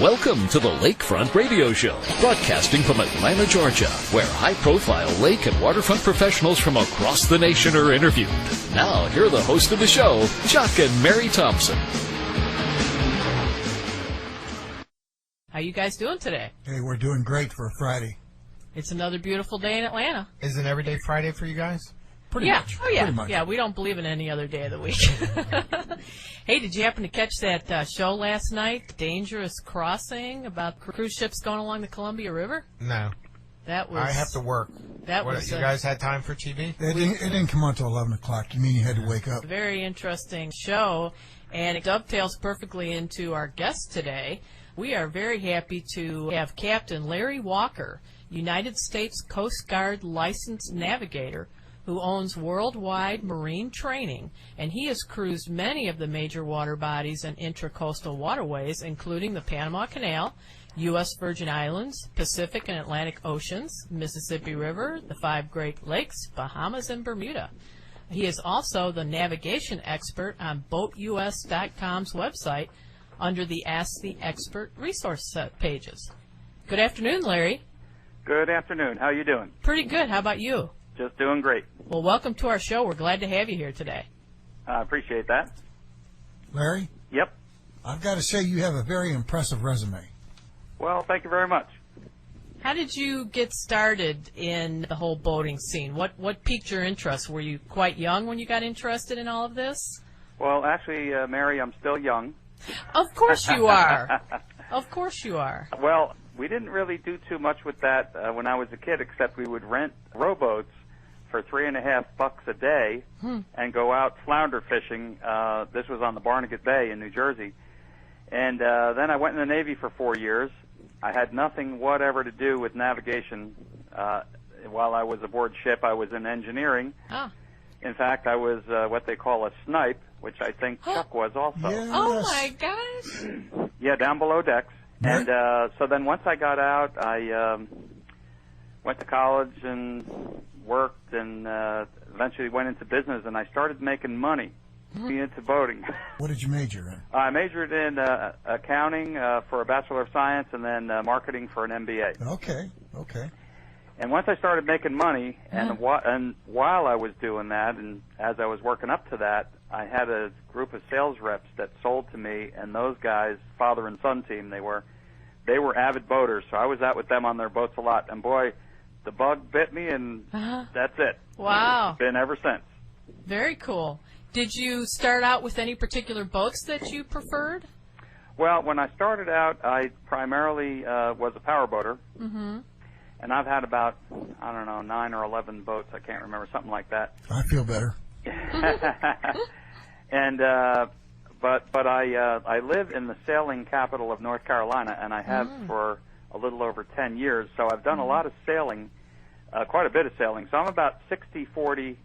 Welcome to the Lakefront Radio Show, broadcasting from Atlanta, Georgia, where high-profile lake and waterfront professionals from across the nation are interviewed. Now, here are the hosts of the show, Chuck and Mary Thompson. How you guys doing today? Hey, we're doing great for a Friday. It's another beautiful day in Atlanta. Is it every day Friday for you guys? Pretty much. Oh, yeah. Pretty much. Yeah, we don't believe in any other day of the week. Hey, did you happen to catch that show last night, Dangerous Crossing, about cruise ships going along the Columbia River? No. That was. I have to work. You guys had time for TV? It didn't come on until 11 o'clock. You mean you had to wake up? A very interesting show, and it dovetails perfectly into our guest today. We are very happy to have Captain Larry Walker, United States Coast Guard licensed navigator, who owns Worldwide Marine Training, and he has cruised many of the major water bodies and intracoastal waterways, including the Panama Canal, U.S. Virgin Islands, Pacific and Atlantic Oceans, Mississippi River, the 5 Great Lakes, Bahamas, and Bermuda. He is also the navigation expert on BoatUS.com's website under the Ask the Expert resource pages. Good afternoon, Larry. Good afternoon. How are you doing? Pretty good. How about you? Just doing great. Well, welcome to our show. We're glad to have you here today. I appreciate that. Larry? Yep. I've got to say you have a very impressive resume. Well, thank you very much. How did you get started in the whole boating scene? What piqued your interest? Were you quite young when you got interested in all of this? Well, actually, Mary, I'm still young. Of course you are. Of course you are. Well, we didn't really do too much with that when I was a kid, except we would rent rowboats for $3.50 a day and go out flounder fishing. This was on the Barnegat Bay in New Jersey. And then I went in the Navy for 4 years. I had nothing whatever to do with navigation. While I was aboard ship, I was in engineering. Ah. In fact, I was what they call a snipe, which I think Chuck was also. Yes. Oh, my gosh. Yeah, down below decks. Right. And so then once I got out, I went to college and worked and eventually went into business, and I started making money into boating. What did you major in? I majored in accounting for a Bachelor of Science and then marketing for an MBA. Okay. And once I started making money, and while I was doing that, and as I was working up to that, I had a group of sales reps that sold to me, and those guys, father and son team, they were avid boaters, so I was out with them on their boats a lot. And boy, the bug bit me, and that's it. Wow. It's been ever since. Very cool. Did you start out with any particular boats that you preferred? Well, when I started out, I primarily was a power boater. Mm-hmm. And I've had about, 9 or 11 boats. I can't remember, something like that. I feel better. And but I live in the sailing capital of North Carolina, and I have for a little over 10 years. So I've done a lot of sailing, quite a bit of sailing. So I'm about 60-40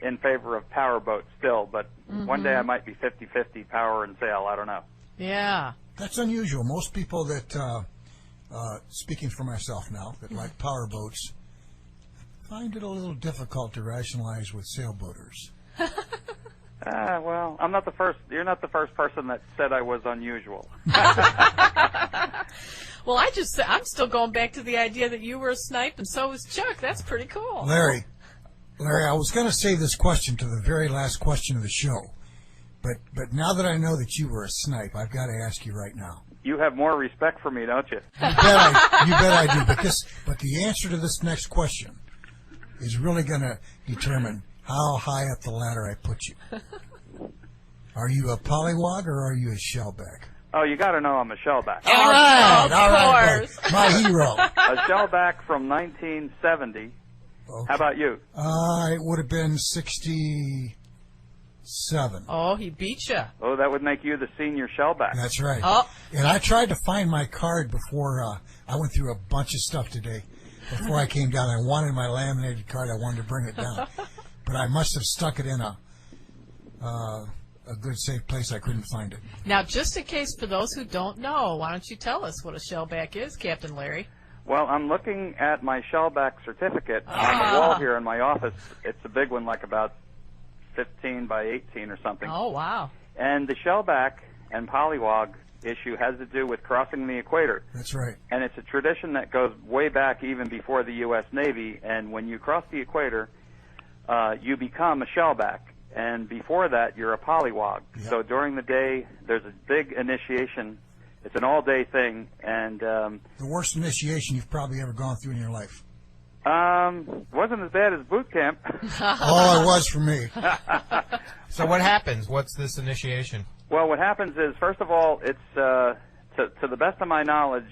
in favor of power boats still. But one day I might be 50-50 power and sail. I don't know. Yeah. That's unusual. Most people that, speaking for myself now, that like power boats, find it a little difficult to rationalize with sailboaters. Well, I'm not the first. You're not the first person that said I was unusual. Well, I'm still going back to the idea that you were a snipe, and so was Chuck. That's pretty cool. Larry, I was going to save this question to the very last question of the show, but now that I know that you were a snipe, I've got to ask you right now. You have more respect for me, don't you? You bet I do. But the answer to this next question is really going to determine how high up the ladder I put you. Are you a polywog or are you a shellback? Oh, you got to know I'm a shellback. All right, course. buddy. My hero. A shellback from 1970. Okay. How about you? It would have been 67. Oh, he beat you. Oh, that would make you the senior shellback. That's right. Oh. And I tried to find my card before I went through a bunch of stuff today. Before I came down, I wanted my laminated card. I wanted to bring it down. But I must have stuck it in a good, safe place. I couldn't find it. Now, just in case for those who don't know, why don't you tell us what a shellback is, Captain Larry? Well, I'm looking at my shellback certificate on the wall here in my office. It's a big one, like about 15 by 18 or something. Oh, wow. And the shellback and Polywog issue has to do with crossing the equator. That's right. And it's a tradition that goes way back even before the U.S. Navy. And when you cross the equator, you become a shellback. And before that, you're a polywog. Yep. So during the day, there's a big initiation. It's an all-day thing. And the worst initiation you've probably ever gone through in your life. Wasn't as bad as boot camp. Oh, it was for me. So what happens? What's this initiation? Well, what happens is, first of all, it's to the best of my knowledge,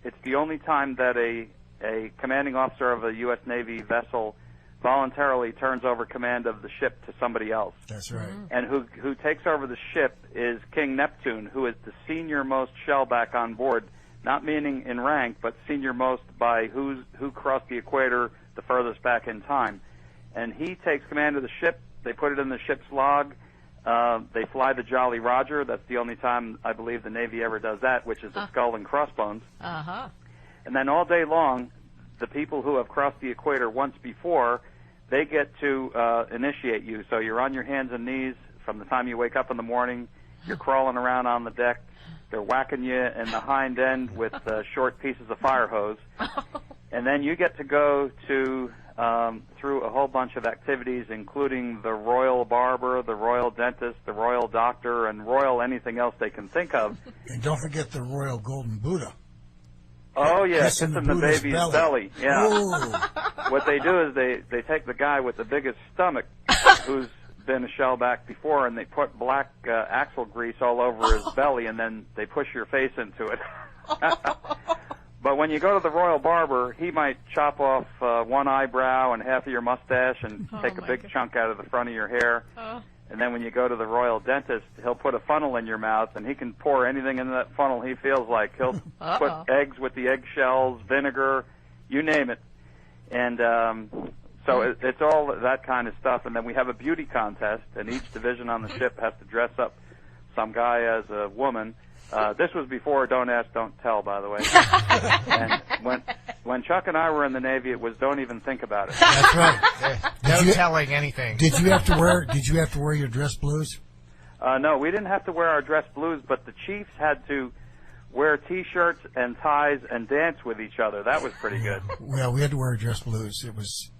it's the only time that a commanding officer of a U.S. Navy vessel voluntarily turns over command of the ship to somebody else. That's right. And who takes over the ship is King Neptune, who is the senior-most shellback on board, not meaning in rank, but senior-most by who crossed the equator the furthest back in time. And he takes command of the ship. They put it in the ship's log. They fly the Jolly Roger. That's the only time I believe the Navy ever does that, which is the skull and crossbones. Uh-huh. And then all day long, the people who have crossed the equator once before, they get to initiate you. So you're on your hands and knees from the time you wake up in the morning. You're crawling around on the deck. They're whacking you in the hind end with short pieces of fire hose. And then you get to go to through a whole bunch of activities, including the royal barber, the royal dentist, the royal doctor, and royal anything else they can think of. And don't forget the royal golden Buddha. Oh, yeah, kiss in in the the Buddha's baby's belly. belly. Yeah. Ooh. What they do is they take the guy with the biggest stomach who's been a shellback before, and they put black axle grease all over his belly, and then they push your face into it. But when you go to the royal barber, he might chop off one eyebrow and half of your mustache and take a big chunk out of the front of your hair. And then when you go to the royal dentist, he'll put a funnel in your mouth, and he can pour anything in that funnel he feels like. He'll put eggs with the eggshells, vinegar, you name it. And so it's all that kind of stuff. And then we have a beauty contest, and each division on the ship has to dress up some guy as a woman. This was before Don't Ask, Don't Tell, by the way. And when Chuck and I were in the Navy, it was don't even think about it. That's right. No telling anything. Did you have to wear your dress blues? No, we didn't have to wear our dress blues, but the chiefs had to wear T-shirts and ties and dance with each other. That was pretty good. Well, we had to wear dress blues. It was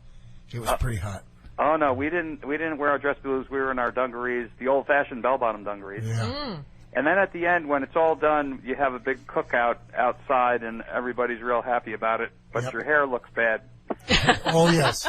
pretty hot. Oh no, we didn't wear our dress blues. We were in our dungarees, the old-fashioned bell-bottom dungarees. Yeah. And then at the end, when it's all done, you have a big cookout outside, and everybody's real happy about it. But your hair looks bad. Oh yes.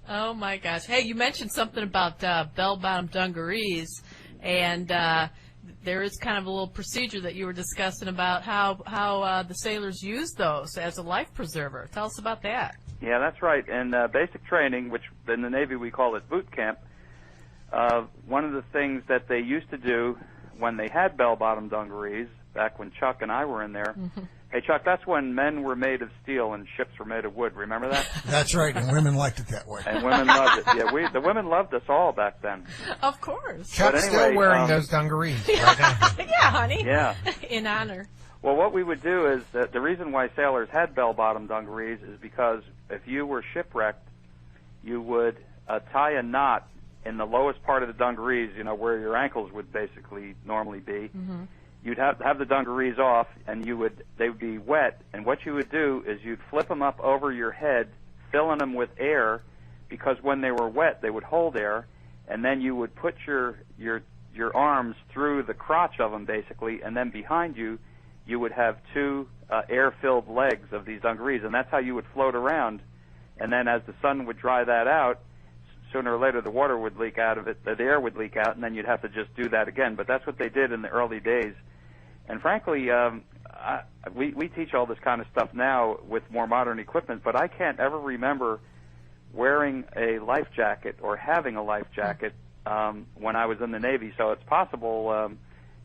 Oh my gosh! Hey, you mentioned something about bell-bottom dungarees, and there is kind of a little procedure that you were discussing about how the sailors use those as a life preserver. Tell us about that. Yeah, that's right. In basic training, which in the Navy we call it boot camp, one of the things that they used to do when they had bell-bottom dungarees, back when Chuck and I were in there, hey, Chuck, that's when men were made of steel and ships were made of wood. Remember that? That's right, and women liked it that way. And women loved it. Yeah, the women loved us all back then. Of course. Chuck's anyway, still wearing those dungarees right now. Yeah, honey. Yeah. In honor. Well, what we would do is that the reason why sailors had bell-bottom dungarees is because if you were shipwrecked, you would tie a knot in the lowest part of the dungarees, where your ankles would basically normally be. You'd have the dungarees off, and they would be wet. And what you would do is you'd flip them up over your head, filling them with air, because when they were wet, they would hold air. And then you would put your arms through the crotch of them, basically, and then behind you, you would have two air-filled legs of these dungarees, and that's how you would float around. And then as the sun would dry that out, sooner or later the water would leak out of it, the air would leak out, and then you'd have to just do that again. But that's what they did in the early days. And frankly, we teach all this kind of stuff now with more modern equipment, but I can't ever remember wearing a life jacket or having a life jacket when I was in the Navy. So it's possible,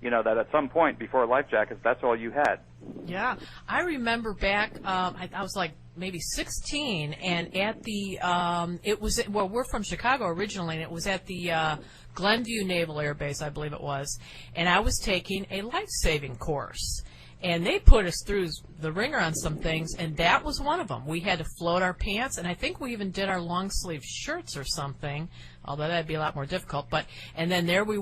that at some point before life jackets, that's all you had. Yeah, I remember back. I was like maybe 16, and at the we're from Chicago originally, and it was at the Glenview Naval Air Base, I believe it was, and I was taking a life-saving course. And they put us through the ringer on some things, and that was one of them. We had to float our pants, and I think we even did our long-sleeve shirts or something, although that'd be a lot more difficult. And then there we were.